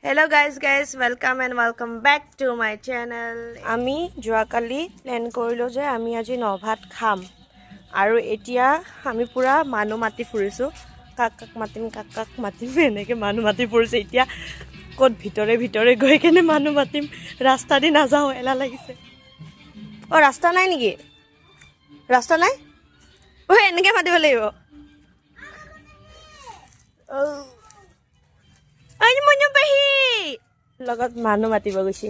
Hello guys, welcome and welcome back to my channel. আমি যোৱাকালি plan কৰিলো যে আমি আজি নভাত খাম আৰু এতিয়া আমি পুৰা মানুহ মাতি ফুৰিছো কাক মাতিম এনেকে মানুহ মাতি ফুৰিছে এতিয়া ক'ত ভিতৰে গৈ কেনে মানুহ মাতিম ৰাস্তা দি নাযাও এলা লাগিছে অ ৰাস্তা নাই নেকি ৰাস্তা নাই ও এনেকে মাতিব লাগিব ও লগত মানুহ মাতিব গৈছে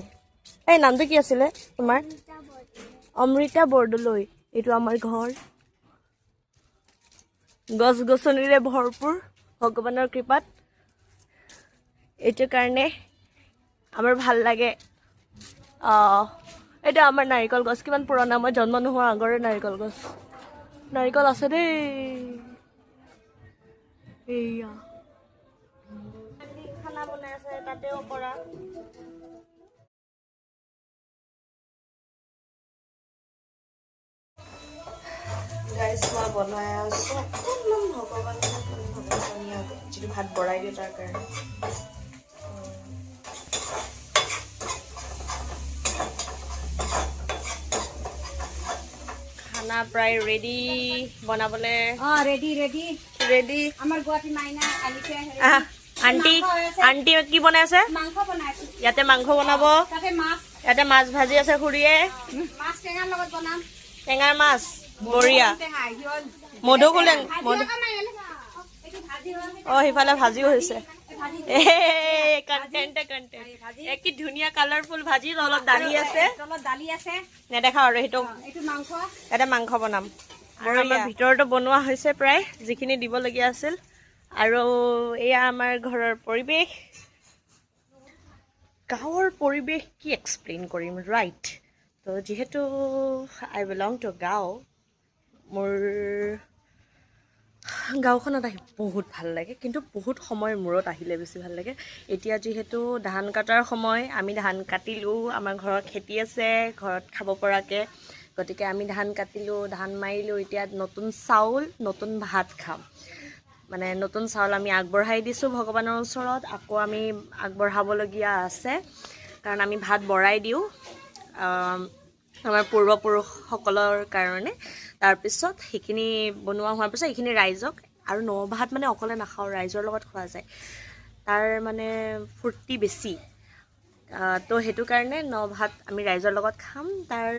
এই নামটো কি আছিলে তোমাৰ অমৃতা বৰদলৈ এইটো আমাৰ ঘৰ গছ গছনিৰে ভৰপুৰ ভগৱানৰ কৃপাত এইটো কাৰণে আমাৰ ভাল লাগে এটা আমাৰ নাৰিকল গছ কিমান পুৰণা মই জন্ম নোহোৱাৰ আগৰে নাৰিকল গছ নাৰিকল আছে দেই এইয়া খানা বনাই আছে তাতেও পৰা গাইস মই বনাই আছো একদম ভগৱান যিটো ভাত বঢ়াই দিয়ে তাৰ কাৰণে খানা প্ৰায় ৰেডি বনাবলে ৰেডি আমাৰ গুৱাহাটী মাইনা আলিছে আন্টি কি বনাই আছে মাংস বনাইছে ইয়াতে মাংস বনাব তাতে মাছ ইয়াতে মাছ ভাজি আছে খুৰীয়ে মাছ টেঙাৰ লগত বনাম টেঙাৰ মাছ বঢ়িয়া টেঙা হিয়ল মধুকুলেন এইটো ভাজি হ'ল অ সিফালে ভাজিও হৈছে ভাজি কণ্টেণ্ট কি ধুনীয়া কালাৰফুল ভাজি অলপ দালি আছে তলত দালি আছে নেদেখাও আৰু সেইটো এইটো মাংস ইয়াতে মাংস বনাম আৰু আমাৰ ভিতৰতো বনোৱা হৈছে প্ৰায় যিখিনি দিবলগীয়া আছিল আৰু এয়া আমাৰ ঘৰৰ পৰিৱেশ গাঁৱৰ পৰিৱেশ কি এক্সপ্লেইন কৰিম ৰাইট তো যিহেতু আই বিলং টু গাঁও মোৰ গাঁওখনত আহি বহুত ভাল লাগে কিন্তু বহুত সময়ৰ মূৰত আহিলে বেছি ভাল লাগে এতিয়া যিহেতু ধান কাটাৰ সময় আমি ধান কাটিলোঁ আমাৰ ঘৰত খেতি আছে ঘৰত খাব পৰাকৈ গতিকে আমি ধান কাটিলোঁ ধান মাৰিলোঁ এতিয়া নতুন চাউল নতুন ভাত খাম মানে নতুন চাউল আমি আগবঢ়াই দিছোঁ ভগৱানৰ ওচৰত আকৌ আমি আগবঢ়াবলগীয়া আছে কাৰণ আমি ভাত বঢ়াই দিওঁ আমাৰ পূৰ্বপুৰুষসকলৰ কাৰণে তাৰপিছত সেইখিনি বনোৱা হোৱাৰ পিছত এইখিনি ৰাইজক আৰু ন ভাত মানে অকলে নাখাওঁ ৰাইজৰ লগত খোৱা যায় তাৰ মানে ফূৰ্তি বেছি তো সেইটো কাৰণে ন ভাত আমি ৰাইজৰ লগত খাম তাৰ